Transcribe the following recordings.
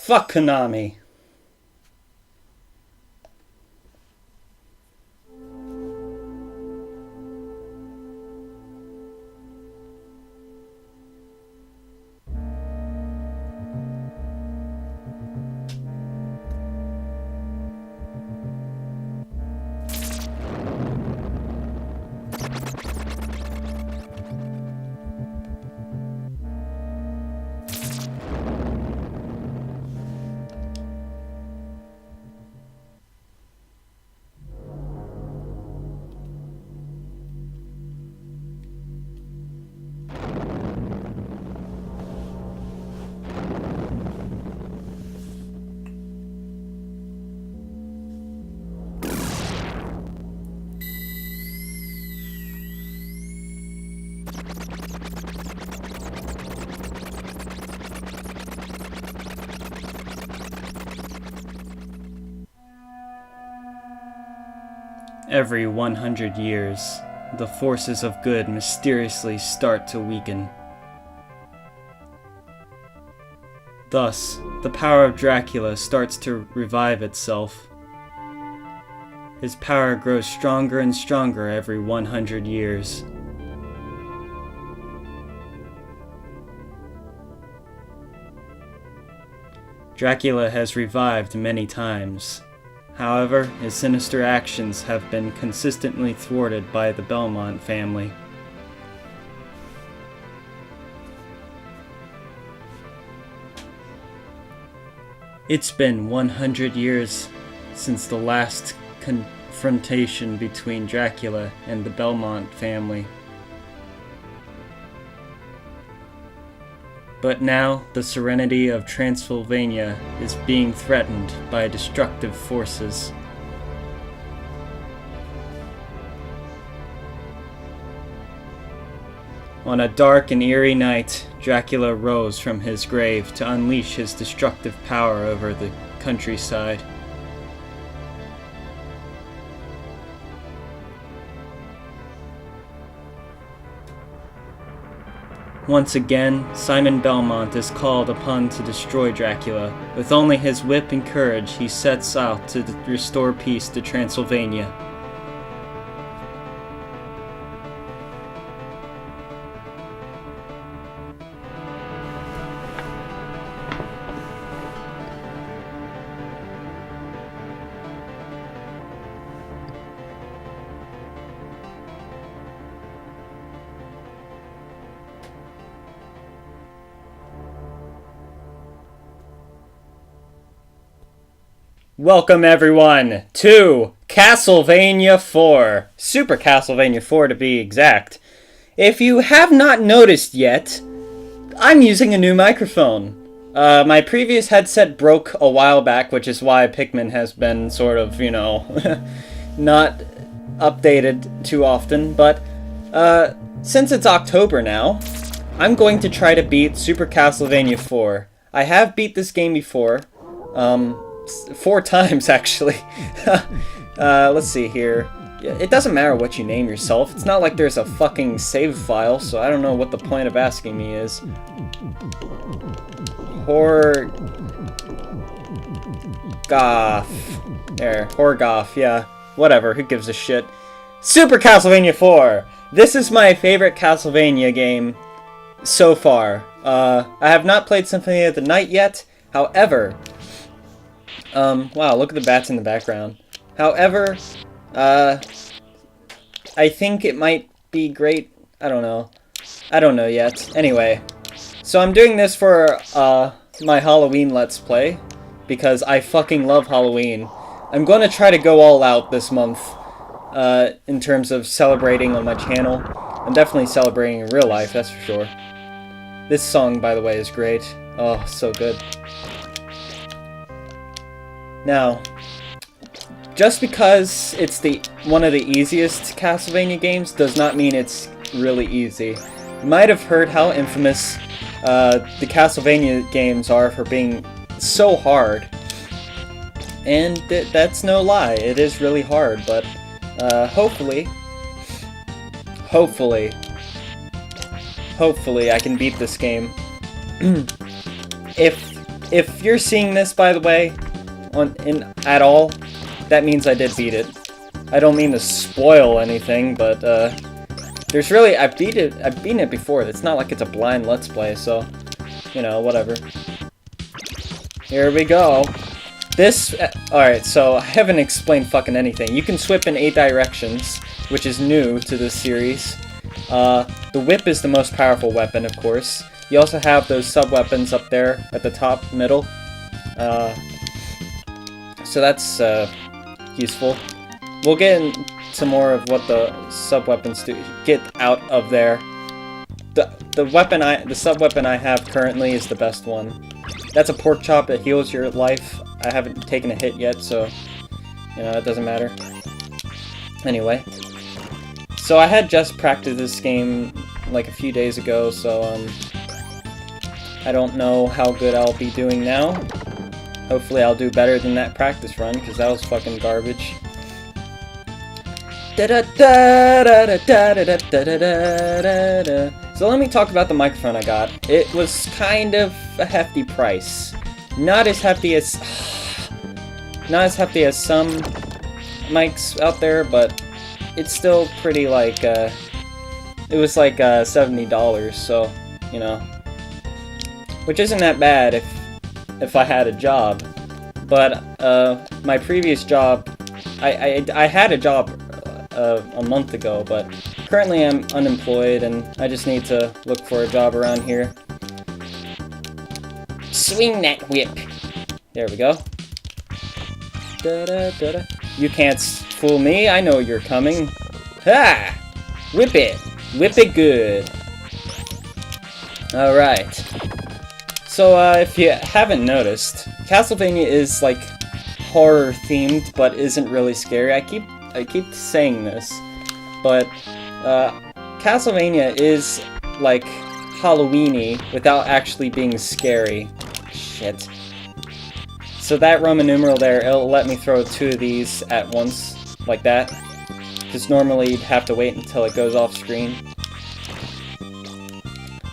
Fuck Konami. Every 100 years, the forces of good mysteriously start to weaken. Thus, the power of Dracula starts to revive itself. His power grows stronger and stronger every 100 years. Dracula has revived many times. However, his sinister actions have been consistently thwarted by the Belmont family. It's been 100 years since the last confrontation between Dracula and the Belmont family. But now, the serenity of Transylvania is being threatened by destructive forces. On a dark and eerie night, Dracula rose from his grave to unleash his destructive power over the countryside. Once again, Simon Belmont is called upon to destroy Dracula. With only his wit and courage, he sets out to restore peace to Transylvania. Welcome everyone to Castlevania 4. Super Castlevania 4 to be exact. If you have not noticed yet, I'm using a new microphone. My previous headset broke a while back, which is why Pikmin has been sort of, not updated too often. But since it's October now, I'm going to try to beat Super Castlevania 4. I have beat this game before. 4 times, actually. Let's see here. It doesn't matter what you name yourself. It's not like there's a fucking save file, so I don't know what the point of asking me is. Horgaaf. There, Horgaaf, yeah. Whatever, who gives a shit. Super Castlevania 4! This is my favorite Castlevania game so far. I have not played Symphony of the Night yet. However... wow, look at the bats in the background. However, I think it might be great. I don't know. I don't know yet. Anyway, so I'm doing this for, my Halloween Let's Play, because I fucking love Halloween. I'm gonna try to go all out this month, in terms of celebrating on my channel. I'm definitely celebrating in real life, that's for sure. This song, by the way, is great. Oh, so good. Now, just because it's one of the easiest Castlevania games does not mean it's really easy. You might have heard how infamous the Castlevania games are for being so hard. And that's no lie, it is really hard, but hopefully I can beat this game. If if you're seeing this, by the way, at all, that means I did beat it. I don't mean to spoil anything, but there's really I've beaten it before. It's not like it's a blind Let's Play, so you know, whatever. Here we go. This alright, so I haven't explained fucking anything. You can swip in 8 directions, which is new to this series. The whip is the most powerful weapon, of course. You also have those sub-weapons up there at the top, middle. So that's useful. We'll get into more of what the sub-weapons do. Get out of there. The sub-weapon I have currently is the best one. That's a pork chop that heals your life. I haven't taken a hit yet, so you know, it doesn't matter. Anyway. So I had just practiced this game like a few days ago, so I don't know how good I'll be doing now. Hopefully I'll do better than that practice run, because that was fucking garbage. So let me talk about the microphone I got. It was kind of a hefty price. Not as hefty as some mics out there, but it's still pretty like it was like $70, so you know, which isn't that bad if I had a job. But my previous job, I had a job a month ago, but currently I'm unemployed and I just need to look for a job around here. Swing that whip. There we go. You can't fool me. I know you're coming. Ha! Whip it. Whip it good. Alright. So, if you haven't noticed, Castlevania is, like, horror themed, but isn't really scary. I keep saying this, but, Castlevania is, like, Halloween-y without actually being scary. Shit. So that Roman numeral there, it'll let me throw 2 of these at once, like that. Because normally you'd have to wait until it goes off screen.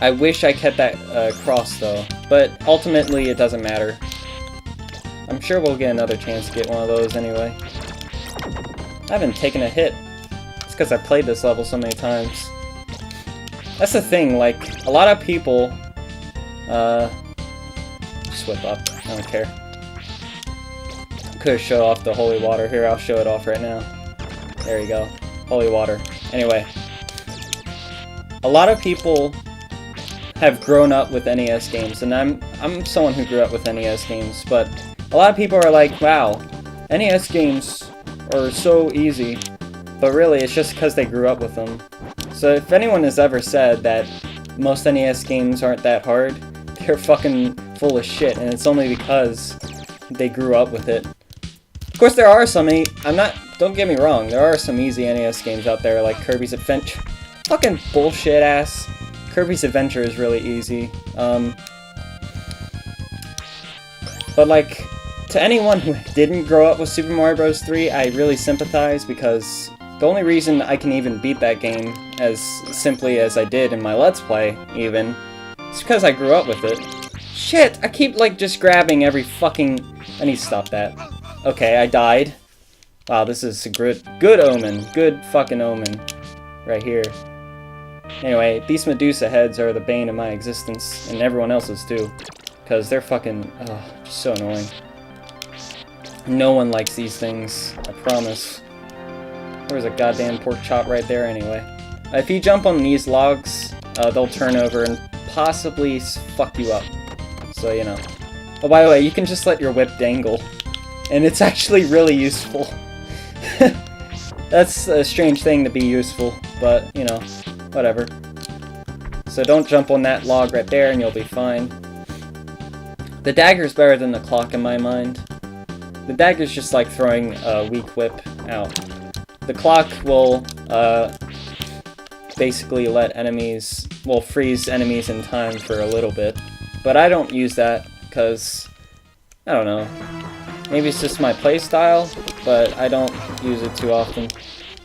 I wish I kept that cross though, but ultimately it doesn't matter. I'm sure we'll get another chance to get one of those anyway. I haven't taken a hit. It's because I played this level so many times. That's the thing, like, a lot of people, just whip up, I don't care. Could show off the holy water here, I'll show it off right now. There you go, holy water. Anyway, a lot of people have grown up with NES games, and I'm someone who grew up with NES games, but a lot of people are like, wow, NES games are so easy, but really it's just because they grew up with them. So if anyone has ever said that most NES games aren't that hard, they're fucking full of shit, and it's only because they grew up with it. Of course there are some, don't get me wrong, there are some easy NES games out there like Kirby's Adventure. Fucking bullshit ass. Kirby's Adventure is really easy. But like, to anyone who didn't grow up with Super Mario Bros. 3, I really sympathize, because the only reason I can even beat that game as simply as I did in my Let's Play, even, is because I grew up with it. Shit, I keep like just grabbing every fucking... I need to stop that. Okay, I died. Wow, this is a good omen. Good fucking omen. Right here. Anyway, these Medusa heads are the bane of my existence, and everyone else's too. Because they're fucking... just so annoying. No one likes these things, I promise. There's a goddamn pork chop right there anyway. If you jump on these logs, they'll turn over and possibly fuck you up. So, you know. Oh, by the way, you can just let your whip dangle. And it's actually really useful. That's a strange thing to be useful, but, you know, whatever. So don't jump on that log right there and you'll be fine. The dagger's better than the clock in my mind. The dagger's just like throwing a weak whip out. The clock will basically let enemies, well, freeze enemies in time for a little bit. But I don't use that because, I don't know, maybe it's just my playstyle, but I don't use it too often.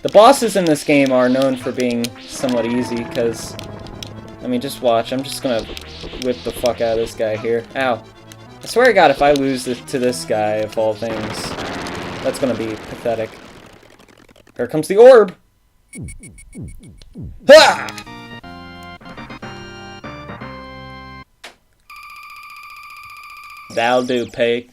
The bosses in this game are known for being somewhat easy because, I mean, just watch. I'm just gonna whip the fuck out of this guy here. Ow. I swear to God, if I lose to this guy, of all things, that's gonna be pathetic. Here comes the orb! Ha! That'll do, Pig.